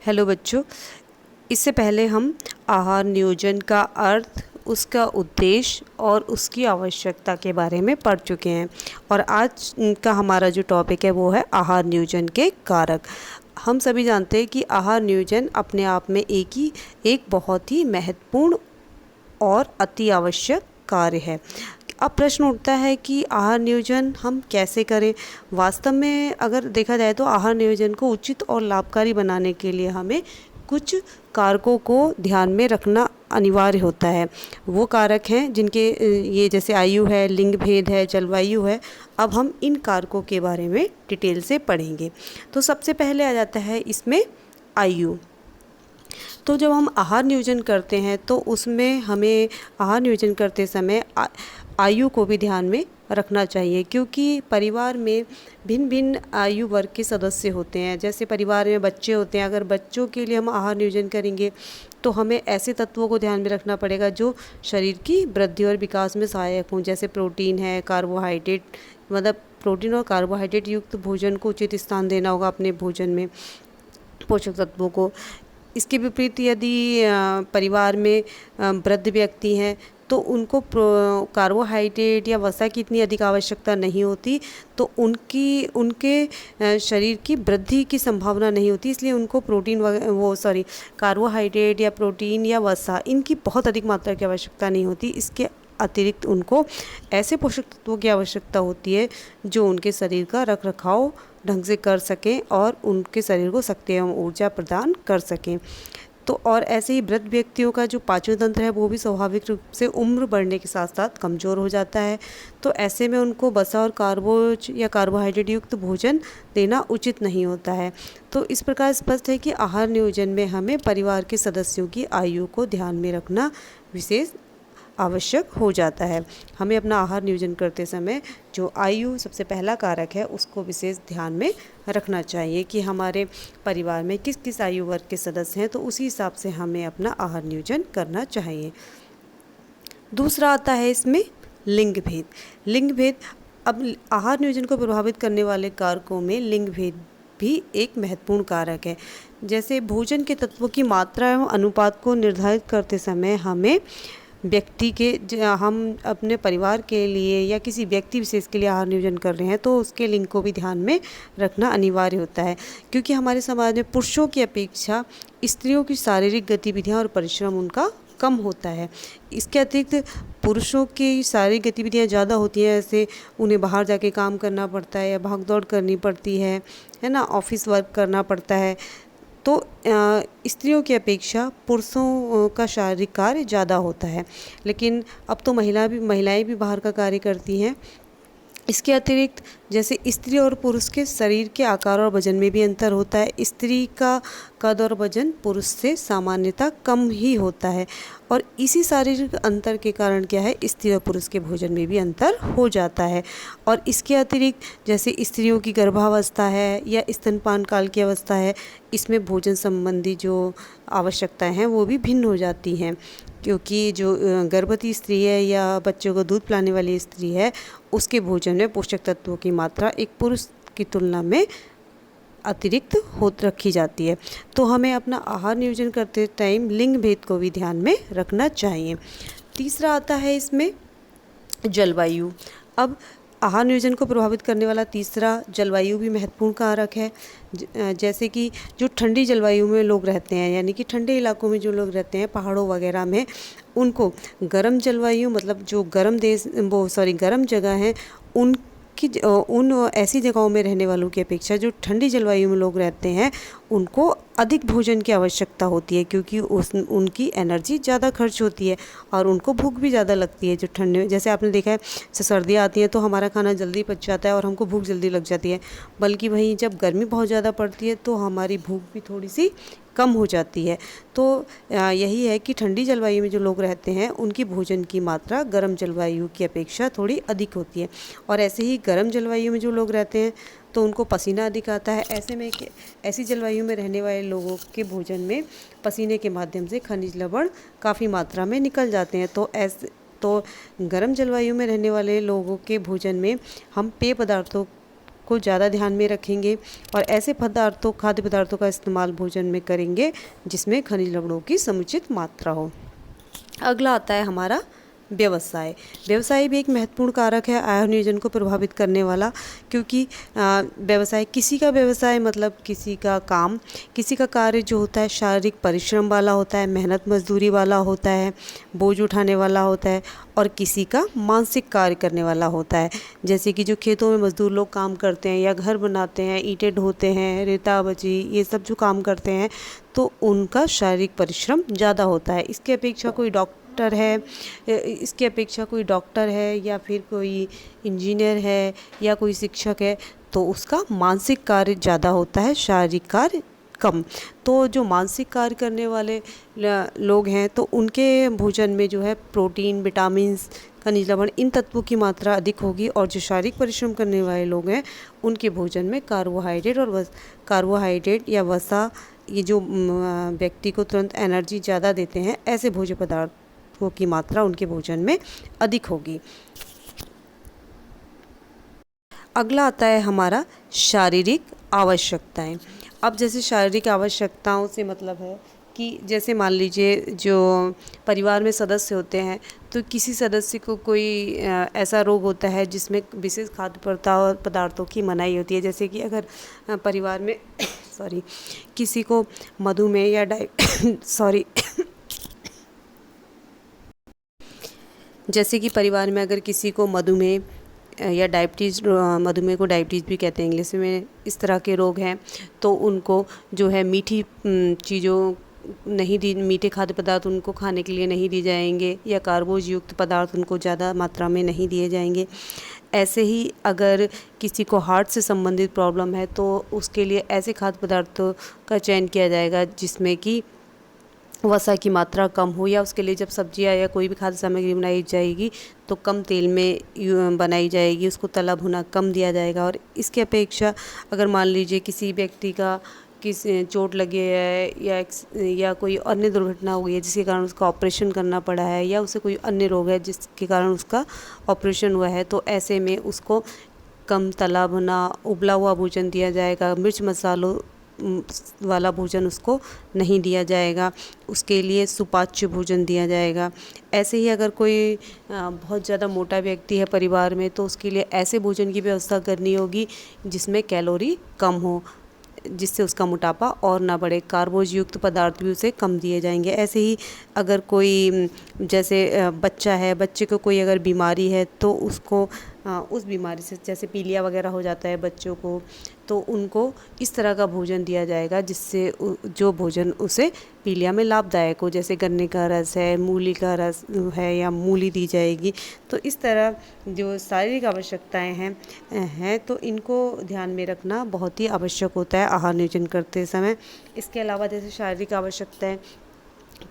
Hello बच्चों, इससे पहले हम आहार नियोजन का अर्थ, उसका उद्देश्य और उसकी आवश्यकता के बारे में पढ़ चुके हैं। और आज का हमारा जो टॉपिक है वो है आहार नियोजन के कारक। हम सभी जानते हैं कि आहार नियोजन अपने आप में एक बहुत ही महत्वपूर्ण और अति आवश्यक कार्य है। अब प्रश्न उठता है कि आहार नियोजन हम कैसे करें। वास्तव में अगर देखा जाए तो आहार नियोजन को उचित और लाभकारी बनाने के लिए हमें कुछ कारकों को ध्यान में रखना अनिवार्य होता है। वो कारक हैं जिनके ये जैसे आयु है, लिंग भेद है, जलवायु है। अब हम इन कारकों के बारे में डिटेल से पढ़ेंगे। तो सबसे पहले आ जाता है इसमें आयु। तो जब हम आहार नियोजन करते हैं तो उसमें हमें आहार नियोजन करते समय आयु को भी ध्यान में रखना चाहिए, क्योंकि परिवार में भिन्न भिन्न आयु वर्ग के सदस्य होते हैं। जैसे परिवार में बच्चे होते हैं, अगर बच्चों के लिए हम आहार नियोजन करेंगे तो हमें ऐसे तत्वों को ध्यान में रखना पड़ेगा जो शरीर की वृद्धि और विकास में सहायक हों। जैसे प्रोटीन है, कार्बोहाइड्रेट, मतलब प्रोटीन और कार्बोहाइड्रेट युक्त भोजन को उचित स्थान देना होगा अपने भोजन में, पोषक तत्वों को। इसके विपरीत यदि परिवार में वृद्ध व्यक्ति हैं तो उनको कार्बोहाइड्रेट या वसा की इतनी अधिक आवश्यकता नहीं होती, तो उनके शरीर की वृद्धि की संभावना नहीं होती, इसलिए उनको कार्बोहाइड्रेट या प्रोटीन या वसा इनकी बहुत अधिक मात्रा की आवश्यकता नहीं होती। इसके अतिरिक्त उनको ऐसे पोषक तत्वों की आवश्यकता होती है जो उनके शरीर का रख रखाव ढंग से कर सकें और उनके शरीर को शक्ति एवं ऊर्जा प्रदान कर सकें। तो और ऐसे ही वृद्ध व्यक्तियों का जो पाचन तंत्र है वो भी स्वाभाविक रूप से उम्र बढ़ने के साथ साथ कमज़ोर हो जाता है। तो ऐसे में उनको वसा और कार्बोज या कार्बोहाइड्रेट युक्त भोजन देना उचित नहीं होता है। तो इस प्रकार स्पष्ट है कि आहार नियोजन में हमें परिवार के सदस्यों की आयु को ध्यान में रखना विशेष आवश्यक हो जाता है। हमें अपना आहार नियोजन करते समय जो आयु सबसे पहला कारक है उसको विशेष ध्यान में रखना चाहिए कि हमारे परिवार में किस किस आयु वर्ग के सदस्य हैं, तो उसी हिसाब से हमें अपना आहार नियोजन करना चाहिए। दूसरा आता है इसमें लिंग भेद। लिंग भेद, अब आहार नियोजन को प्रभावित करने वाले कारकों में लिंग भेद भी एक महत्वपूर्ण कारक है। जैसे भोजन के तत्वों की मात्रा एवं अनुपात को निर्धारित करते समय हमें हम अपने परिवार के लिए या किसी व्यक्ति विशेष के लिए आहार नियोजन कर रहे हैं तो उसके लिंग को भी ध्यान में रखना अनिवार्य होता है, क्योंकि हमारे समाज में पुरुषों की अपेक्षा स्त्रियों की शारीरिक गतिविधियां और परिश्रम उनका कम होता है। इसके अतिरिक्त पुरुषों की शारीरिक गतिविधियां ज़्यादा होती हैं, जैसे उन्हें बाहर जाके काम करना पड़ता है या भाग दौड़ करनी पड़ती है ना, ऑफिस वर्क करना पड़ता है। तो स्त्रियों की अपेक्षा पुरुषों का शारीरिक कार्य ज़्यादा होता है, लेकिन अब तो महिलाएं भी बाहर का कार्य करती हैं। इसके अतिरिक्त जैसे स्त्री और पुरुष के शरीर के आकार और वजन में भी अंतर होता है। स्त्री का कद और वजन पुरुष से सामान्यतः कम ही होता है, और इसी शारीरिक अंतर के कारण क्या है, स्त्री और पुरुष के भोजन में भी अंतर हो जाता है। और इसके अतिरिक्त जैसे स्त्रियों की गर्भावस्था है या स्तनपान काल की अवस्था है, इसमें भोजन संबंधी जो आवश्यकताएं हैं वो भी भिन्न हो जाती हैं, क्योंकि जो गर्भवती स्त्री है या बच्चों को दूध पिलाने वाली स्त्री है उसके भोजन में पोषक तत्वों की मात्रा एक पुरुष की तुलना में अतिरिक्त रखी जाती है। तो हमें अपना आहार नियोजन करते टाइम लिंग भेद को भी ध्यान में रखना चाहिए। तीसरा आता है इसमें जलवायु। अब आहार नियोजन को प्रभावित करने वाला तीसरा जलवायु भी महत्वपूर्ण कारक है। जैसे कि जो ठंडी जलवायु में लोग रहते हैं, यानी कि ठंडे इलाकों में जो लोग रहते हैं पहाड़ों वगैरह में, उनको गर्म जलवायु, मतलब जो गर्म जगह हैं उन ऐसी जगहों में रहने वालों की अपेक्षा जो ठंडी जलवायु में लोग रहते हैं उनको अधिक भोजन की आवश्यकता होती है, क्योंकि उनकी एनर्जी ज़्यादा खर्च होती है और उनको भूख भी ज़्यादा लगती है। जो ठंडे में, जैसे आपने देखा है, सर्दियाँ आती हैं तो हमारा खाना जल्दी पच जाता है और हमको भूख जल्दी लग जाती है, बल्कि वहीं जब गर्मी बहुत ज़्यादा पड़ती है तो हमारी भूख भी थोड़ी सी कम हो जाती है। तो यही है कि ठंडी जलवायु में जो लोग रहते हैं उनकी भोजन की मात्रा गर्म जलवायु की अपेक्षा थोड़ी अधिक होती है, और ऐसे ही गर्म जलवायु में जो लोग रहते हैं तो उनको पसीना अधिक आता है। ऐसी जलवायु में रहने वाले लोगों के भोजन में पसीने के माध्यम से खनिज लवण काफ़ी मात्रा में निकल जाते हैं। तो गर्म जलवायु में रहने वाले लोगों के भोजन में हम पेय पदार्थों को ज़्यादा ध्यान में रखेंगे और ऐसे खाद्य पदार्थों का इस्तेमाल भोजन में करेंगे जिसमें खनिज लवणों की समुचित मात्रा हो। अगला आता है हमारा व्यवसाय। व्यवसाय भी एक महत्वपूर्ण कारक है आहार नियोजन को प्रभावित करने वाला, क्योंकि व्यवसाय, किसी का व्यवसाय मतलब किसी का काम, किसी का कार्य जो होता है शारीरिक परिश्रम वाला होता है, मेहनत मजदूरी वाला होता है, बोझ उठाने वाला होता है, और किसी का मानसिक कार्य करने वाला होता है। जैसे कि जो खेतों में मजदूर लोग काम करते हैं या घर बनाते हैं, ईंटें ढोते हैं, रेता बजी, ये सब जो काम करते हैं तो उनका शारीरिक परिश्रम ज़्यादा होता है। इसके अपेक्षा कोई डॉक्टर है या फिर कोई इंजीनियर है या कोई शिक्षक है तो उसका मानसिक कार्य ज़्यादा होता है, शारीरिक कार्य कम। तो जो मानसिक कार्य करने वाले लोग हैं तो उनके भोजन में जो है प्रोटीन, विटामिन्स, खनिज लवण, इन तत्वों की मात्रा अधिक होगी, और जो शारीरिक परिश्रम करने वाले लोग हैं उनके भोजन में कार्बोहाइड्रेट या वसा, ये जो व्यक्ति को तुरंत एनर्जी ज़्यादा देते हैं, ऐसे भोज्य पदार्थों की मात्रा उनके भोजन में अधिक होगी। अगला आता है हमारा शारीरिक आवश्यकताएं। अब जैसे शारीरिक आवश्यकताओं से मतलब है कि जैसे मान लीजिए जो परिवार में सदस्य होते हैं तो किसी सदस्य को कोई ऐसा रोग होता है जिसमें विशेष खाद्य पदार्थों की मनाही होती है। जैसे कि अगर परिवार में किसी को मधुमेह या जैसे कि परिवार में अगर किसी को मधुमेह या मधुमेह को डायबिटीज़ भी कहते हैं इंग्लिश में, इस तरह के रोग हैं तो उनको जो है मीठी चीज़ों मीठे खाद्य पदार्थ उनको खाने के लिए नहीं दिए जाएंगे, या कार्बोज युक्त पदार्थ उनको ज़्यादा मात्रा में नहीं दिए जाएंगे। ऐसे ही अगर किसी को हार्ट से संबंधित प्रॉब्लम है तो उसके लिए ऐसे खाद्य पदार्थों का चयन किया जाएगा जिसमें कि वसा की मात्रा कम हो, या उसके लिए जब सब्जियां या कोई भी खाद्य सामग्री बनाई जाएगी तो कम तेल में बनाई जाएगी, उसको तला भुना कम दिया जाएगा। और इसके अपेक्षा अगर मान लीजिए किसी व्यक्ति का चोट लगी है या कोई अन्य दुर्घटना हो गई है जिसके कारण उसका ऑपरेशन करना पड़ा है, या उसे कोई अन्य रोग है जिसके कारण उसका ऑपरेशन हुआ है, तो ऐसे में उसको कम तला भुना उबला हुआ भोजन दिया जाएगा, मिर्च मसालों वाला भोजन उसको नहीं दिया जाएगा, उसके लिए सुपाच्य भोजन दिया जाएगा। ऐसे ही अगर कोई बहुत ज़्यादा मोटा व्यक्ति है परिवार में तो उसके लिए ऐसे भोजन की व्यवस्था करनी होगी जिसमें कैलोरी कम हो, जिससे उसका मोटापा और ना बढ़े। कार्बोज युक्त पदार्थ भी उसे कम दिए जाएंगे। ऐसे ही अगर कोई जैसे बच्चा है, बच्चे को कोई अगर बीमारी है तो उसको उस बीमारी से, जैसे पीलिया वगैरह हो जाता है बच्चों को, तो उनको इस तरह का भोजन दिया जाएगा जिससे जो भोजन उसे पीलिया में लाभदायक हो, जैसे गन्ने का रस है, मूली का रस है, या मूली दी जाएगी। तो इस तरह जो शारीरिक आवश्यकताएं हैं तो इनको ध्यान में रखना बहुत ही आवश्यक होता है आहार नियोजन करते समय। इसके अलावा जैसे शारीरिक आवश्यकताएं,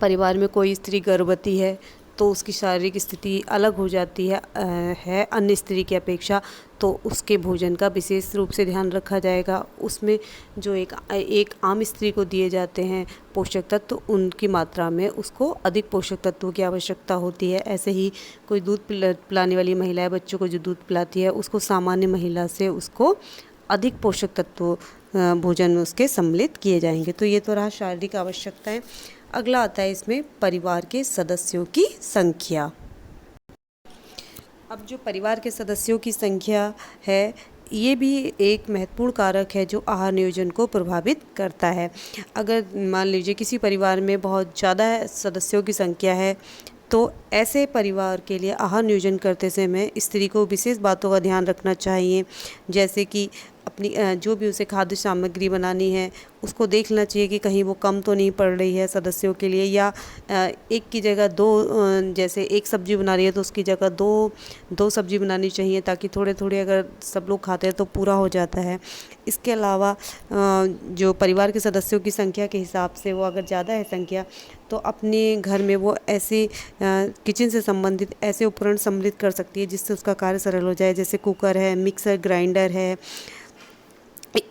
परिवार में कोई स्त्री गर्भवती है तो उसकी शारीरिक स्थिति अलग हो जाती है अन्य स्त्री की अपेक्षा, तो उसके भोजन का विशेष रूप से ध्यान रखा जाएगा। उसमें जो एक आम स्त्री को दिए जाते हैं पोषक तत्व, तो उनकी मात्रा में उसको अधिक पोषक तत्वों की आवश्यकता होती है। ऐसे ही कोई दूध पिलाने वाली महिला है, बच्चों को जो दूध पिलाती है, उसको सामान्य महिला से उसको अधिक पोषक तत्व भोजन में उसके सम्मिलित किए जाएंगे। तो ये तो रहा शारीरिक आवश्यकताएं। अगला आता है इसमें परिवार के सदस्यों की संख्या। अब जो परिवार के सदस्यों की संख्या है ये भी एक महत्वपूर्ण कारक है जो आहार नियोजन को प्रभावित करता है। अगर मान लीजिए किसी परिवार में बहुत ज़्यादा सदस्यों की संख्या है तो ऐसे परिवार के लिए आहार नियोजन करते समय स्त्री को विशेष बातों का ध्यान रखना चाहिए। जैसे कि अपनी जो भी उसे खाद्य सामग्री बनानी है उसको देख लेना चाहिए कि कहीं वो कम तो नहीं पड़ रही है सदस्यों के लिए, या एक की जगह जैसे एक सब्ज़ी बना रही है तो उसकी जगह दो सब्ज़ी बनानी चाहिए, ताकि थोड़े थोड़े अगर सब लोग खाते हैं तो पूरा हो जाता है। इसके अलावा जो परिवार के सदस्यों की संख्या के हिसाब से वो अगर ज़्यादा है संख्या, तो अपने घर में वो ऐसे किचन से संबंधित ऐसे उपकरण सम्मिलित कर सकती है जिससे उसका कार्य सरल हो जाए, जैसे कुकर है, मिक्सर ग्राइंडर है।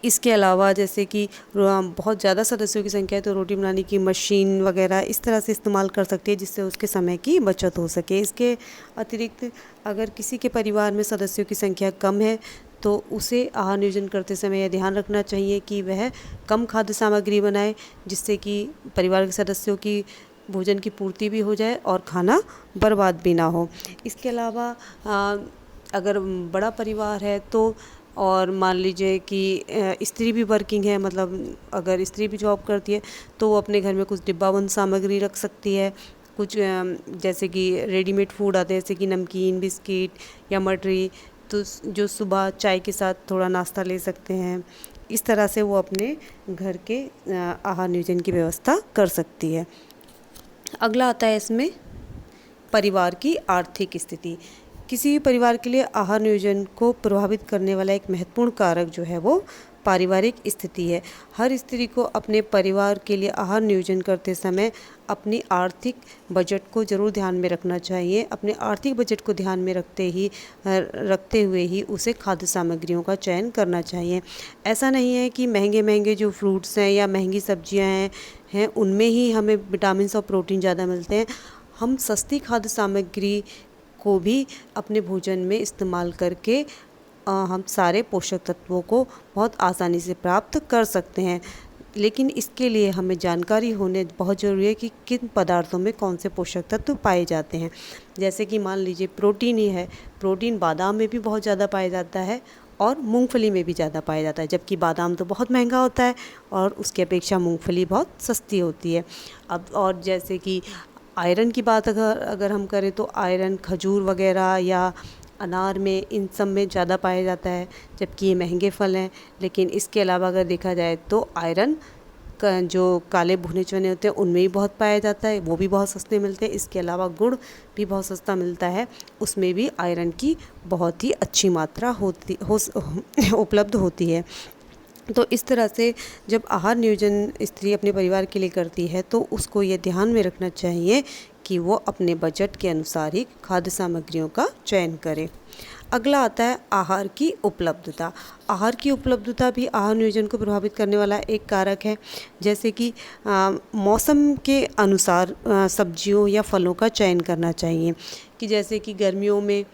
इसके अलावा जैसे कि बहुत ज़्यादा सदस्यों की संख्या है तो रोटी बनाने की मशीन वगैरह इस तरह से इस्तेमाल कर सकती है जिससे उसके समय की बचत हो सके। इसके अतिरिक्त अगर किसी के परिवार में सदस्यों की संख्या कम है तो उसे आहार नियोजन करते समय यह ध्यान रखना चाहिए कि वह कम खाद्य सामग्री बनाए, जिससे कि परिवार के सदस्यों की भोजन की पूर्ति भी हो जाए और खाना बर्बाद भी ना हो। इसके अलावा अगर बड़ा परिवार है तो और मान लीजिए कि स्त्री भी वर्किंग है, मतलब अगर स्त्री भी जॉब करती है तो वो अपने घर में कुछ डिब्बाबंद सामग्री रख सकती है। कुछ जैसे कि रेडीमेड फूड आते हैं, जैसे कि नमकीन, बिस्किट या मठरी, तो जो सुबह चाय के साथ थोड़ा नाश्ता ले सकते हैं। इस तरह से वो अपने घर के आहार नियोजन की व्यवस्था कर सकती है। अगला आता है इसमें परिवार की आर्थिक स्थिति। किसी भी परिवार के लिए आहार नियोजन को प्रभावित करने वाला एक महत्वपूर्ण कारक जो है वो पारिवारिक स्थिति है। हर स्त्री को अपने परिवार के लिए आहार नियोजन करते समय अपनी आर्थिक बजट को ज़रूर ध्यान में रखना चाहिए। अपने आर्थिक बजट को ध्यान में रखते हुए ही उसे खाद्य सामग्रियों का चयन करना चाहिए। ऐसा नहीं है कि महंगे महंगे जो फ्रूट्स हैं या महंगी सब्जियां हैं उनमें ही हमें विटामिन और प्रोटीन ज़्यादा मिलते हैं। हम सस्ती खाद्य सामग्री को भी अपने भोजन में इस्तेमाल करके हम सारे पोषक तत्वों को बहुत आसानी से प्राप्त कर सकते हैं। लेकिन इसके लिए हमें जानकारी होने बहुत ज़रूरी है कि किन पदार्थों में कौन से पोषक तत्व पाए जाते हैं। जैसे कि मान लीजिए प्रोटीन ही है, प्रोटीन बादाम में भी बहुत ज़्यादा पाया जाता है और मूंगफली में भी ज़्यादा पाया जाता है, जबकि बादाम तो बहुत महंगा होता है और उसकी अपेक्षा मूंगफली बहुत सस्ती होती है। अब और जैसे कि आयरन की बात अगर हम करें तो आयरन खजूर वगैरह या अनार में, इन सब में ज़्यादा पाया जाता है, जबकि ये महंगे फल हैं। लेकिन इसके अलावा अगर देखा जाए तो आयरन का जो काले भुने चने होते हैं उनमें भी बहुत पाया जाता है, वो भी बहुत सस्ते मिलते हैं। इसके अलावा गुड़ भी बहुत सस्ता मिलता है, उसमें भी आयरन की बहुत ही अच्छी मात्रा उपलब्ध होती है। तो इस तरह से जब आहार नियोजन स्त्री अपने परिवार के लिए करती है तो उसको ये ध्यान में रखना चाहिए कि वो अपने बजट के अनुसार ही खाद्य सामग्रियों का चयन करे। अगला आता है आहार की उपलब्धता। आहार की उपलब्धता भी आहार नियोजन को प्रभावित करने वाला एक कारक है। जैसे कि मौसम के अनुसार सब्जियों या फलों का चयन करना चाहिए, कि जैसे कि गर्मियों में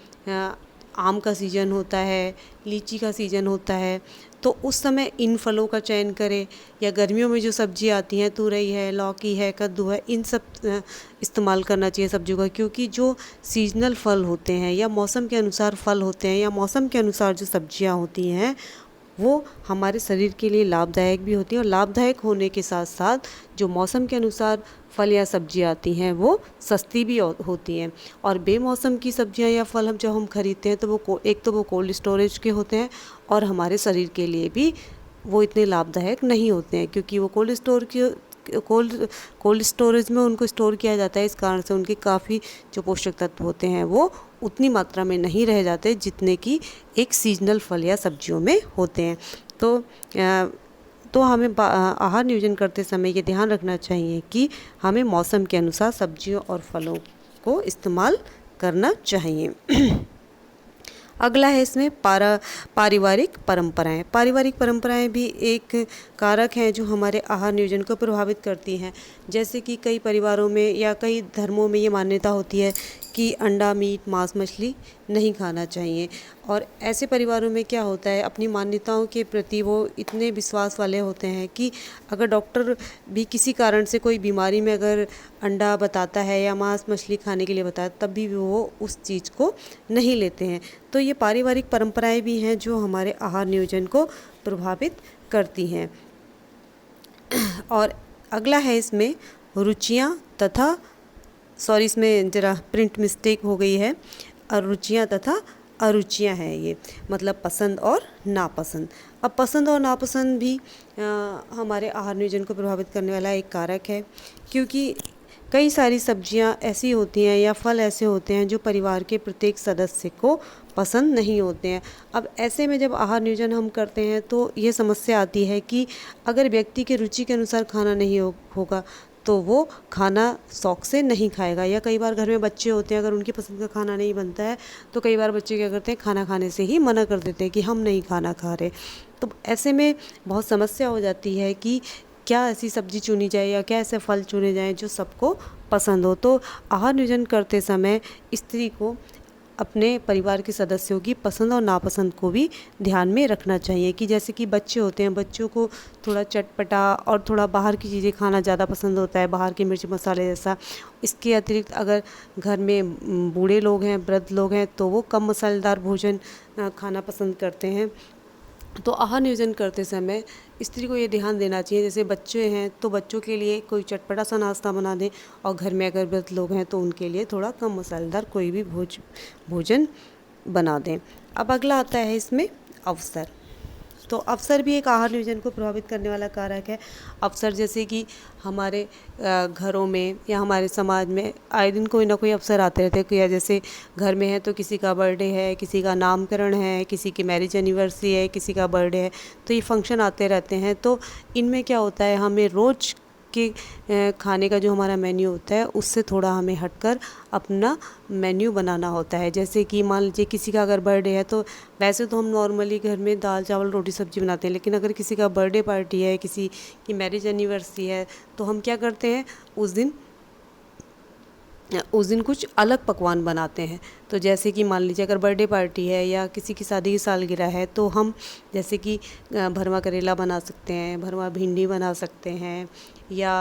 आम का सीज़न होता है, लीची का सीज़न होता है, तो उस समय इन फलों का चयन करें। या गर्मियों में जो सब्जी आती हैं, तुरई है, लौकी है, कद्दू है, इन सब इस्तेमाल करना चाहिए सब्जियों का, क्योंकि जो सीजनल फल होते हैं या मौसम के अनुसार फल होते हैं या मौसम के अनुसार जो सब्जियां होती हैं वो हमारे शरीर के लिए लाभदायक भी होती हैं। और लाभदायक होने के साथ साथ जो मौसम के अनुसार फल या सब्जियां आती हैं वो सस्ती भी होती हैं। और बेमौसम की सब्जियां या फल जब हम खरीदते हैं तो वो एक तो वो कोल्ड स्टोरेज के होते हैं और हमारे शरीर के लिए भी वो इतने लाभदायक नहीं होते हैं, क्योंकि वो कोल्ड स्टोरेज में उनको स्टोर किया जाता है। इस कारण से उनके काफ़ी जो पोषक तत्व होते हैं वो उतनी मात्रा में नहीं रह जाते जितने कि एक सीजनल फल या सब्जियों में होते हैं। तो हमें आहार नियोजन करते समय ये ध्यान रखना चाहिए कि हमें मौसम के अनुसार सब्जियों और फलों को इस्तेमाल करना चाहिए। अगला है इसमें पारिवारिक परंपराएं। पारिवारिक परंपराएं भी एक कारक हैं जो हमारे आहार नियोजन को प्रभावित करती हैं। जैसे कि कई परिवारों में या कई धर्मों में ये मान्यता होती है कि अंडा, मीट, मांस, मछली नहीं खाना चाहिए। और ऐसे परिवारों में क्या होता है, अपनी मान्यताओं के प्रति वो इतने विश्वास वाले होते हैं कि अगर डॉक्टर भी किसी कारण से कोई बीमारी में अगर अंडा बताता है या मांस, मछली खाने के लिए बताता है, तब भी वो उस चीज़ को नहीं लेते हैं। तो ये पारिवारिक परंपराएं भी हैं जो हमारे आहार नियोजन को प्रभावित करती हैं। और अगला है इसमें रुचियाँ तथा इसमें ज़रा प्रिंट मिस्टेक हो गई है, रुचियाँ तथा अरुचियाँ हैं ये, मतलब पसंद और नापसंद। अब पसंद और नापसंद भी हमारे आहार नियोजन को प्रभावित करने वाला एक कारक है, क्योंकि कई सारी सब्जियां ऐसी होती हैं या फल ऐसे होते हैं जो परिवार के प्रत्येक सदस्य को पसंद नहीं होते हैं। अब ऐसे में जब आहार नियोजन हम करते हैं तो ये समस्या आती है कि अगर व्यक्ति के रुचि के अनुसार खाना नहीं होगा तो वो खाना शौक़ से नहीं खाएगा। या कई बार घर में बच्चे होते हैं, अगर उनकी पसंद का खाना नहीं बनता है तो कई बार बच्चे क्या करते हैं, खाना खाने से ही मना कर देते हैं कि हम नहीं खाना खा रहे। तो ऐसे में बहुत समस्या हो जाती है कि क्या ऐसी सब्ज़ी चुनी जाए या क्या ऐसे फल चुने जाएं जो सबको पसंद हो। तो आहार नियोजन करते समय स्त्री को अपने परिवार के सदस्यों की पसंद और नापसंद को भी ध्यान में रखना चाहिए कि जैसे कि बच्चे होते हैं, बच्चों को थोड़ा चटपटा और थोड़ा बाहर की चीज़ें खाना ज़्यादा पसंद होता है, बाहर के मिर्च मसाले जैसा। इसके अतिरिक्त अगर घर में बूढ़े लोग हैं, वृद्ध लोग हैं, तो वो कम मसालेदार भोजन खाना पसंद करते हैं। तो आहार नियोजन करते समय स्त्री को ये ध्यान देना चाहिए, जैसे बच्चे हैं तो बच्चों के लिए कोई चटपटा सा नाश्ता बना दें, और घर में अगर वृद्ध लोग हैं तो उनके लिए थोड़ा कम मसालेदार कोई भी भोजन बना दें। अब अगला आता है इसमें अवसर। तो अवसर भी एक आहार नियोजन को प्रभावित करने वाला कारक है। अवसर जैसे कि हमारे घरों में या हमारे समाज में आए दिन कोई ना कोई अवसर आते रहते हैं, या जैसे घर में है तो किसी का बर्थडे है, किसी का नामकरण है, किसी की मैरिज एनिवर्सरी है, किसी का बर्थडे है, तो ये फंक्शन आते रहते हैं। तो इनमें क्या होता है, हमें रोज़ के खाने का जो हमारा मेन्यू होता है उससे थोड़ा हमें हटकर अपना मेन्यू बनाना होता है। जैसे कि मान लीजिए किसी का अगर बर्थडे है, तो वैसे तो हम नॉर्मली घर में दाल चावल रोटी सब्जी बनाते हैं, लेकिन अगर किसी का बर्थडे पार्टी है, किसी की मैरिज एनिवर्सरी है, तो हम क्या करते हैं, उस दिन कुछ अलग पकवान बनाते हैं। तो जैसे कि मान लीजिए अगर बर्थडे पार्टी है या किसी की शादी की सालगिरह है, तो हम जैसे कि भरवा करेला बना सकते हैं, भरवा भिंडी बना सकते हैं, या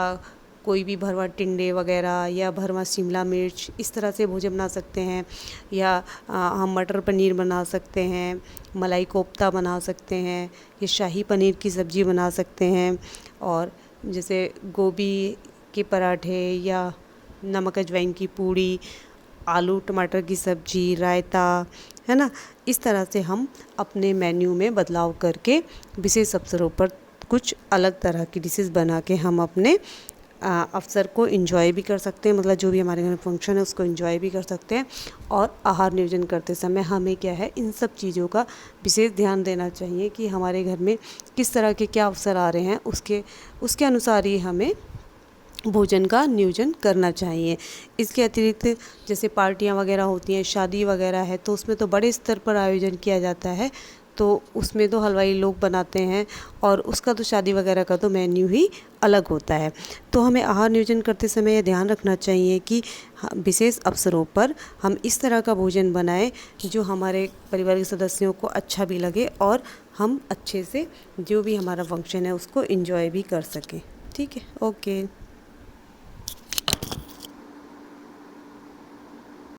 कोई भी भरवा टिंडे वगैरह, या भरवा शिमला मिर्च, इस तरह से भोजन बना सकते हैं। या हम मटर पनीर बना सकते हैं, मलाई कोफ्ता बना सकते हैं, या शाही पनीर की सब्ज़ी बना सकते हैं, और जैसे गोभी के पराठे, या नमक अजवाइन की पूड़ी, आलू टमाटर की सब्ज़ी, रायता, है ना। इस तरह से हम अपने मेन्यू में बदलाव करके विशेष अवसरों पर कुछ अलग तरह की डिशेस बना के हम अपने अवसर को एंजॉय भी कर सकते हैं, मतलब जो भी हमारे घर में फंक्शन है उसको एंजॉय भी कर सकते हैं। और आहार नियोजन करते समय हमें क्या है, इन सब चीज़ों का विशेष ध्यान देना चाहिए कि हमारे घर में किस तरह के क्या अवसर आ रहे हैं, उसके अनुसार ही हमें भोजन का नियोजन करना चाहिए। इसके अतिरिक्त जैसे पार्टियां वगैरह होती हैं, शादी वगैरह है, तो उसमें तो बड़े स्तर पर आयोजन किया जाता है, तो उसमें तो हलवाई लोग बनाते हैं, और उसका तो शादी वगैरह का तो मेन्यू ही अलग होता है। तो हमें आहार नियोजन करते समय ये ध्यान रखना चाहिए कि विशेष अवसरों पर हम इस तरह का भोजन बनाएं जो हमारे परिवार के सदस्यों को अच्छा भी लगे, और हम अच्छे से जो भी हमारा फंक्शन है उसको एंजॉय भी कर सकें। ठीक है, ओके।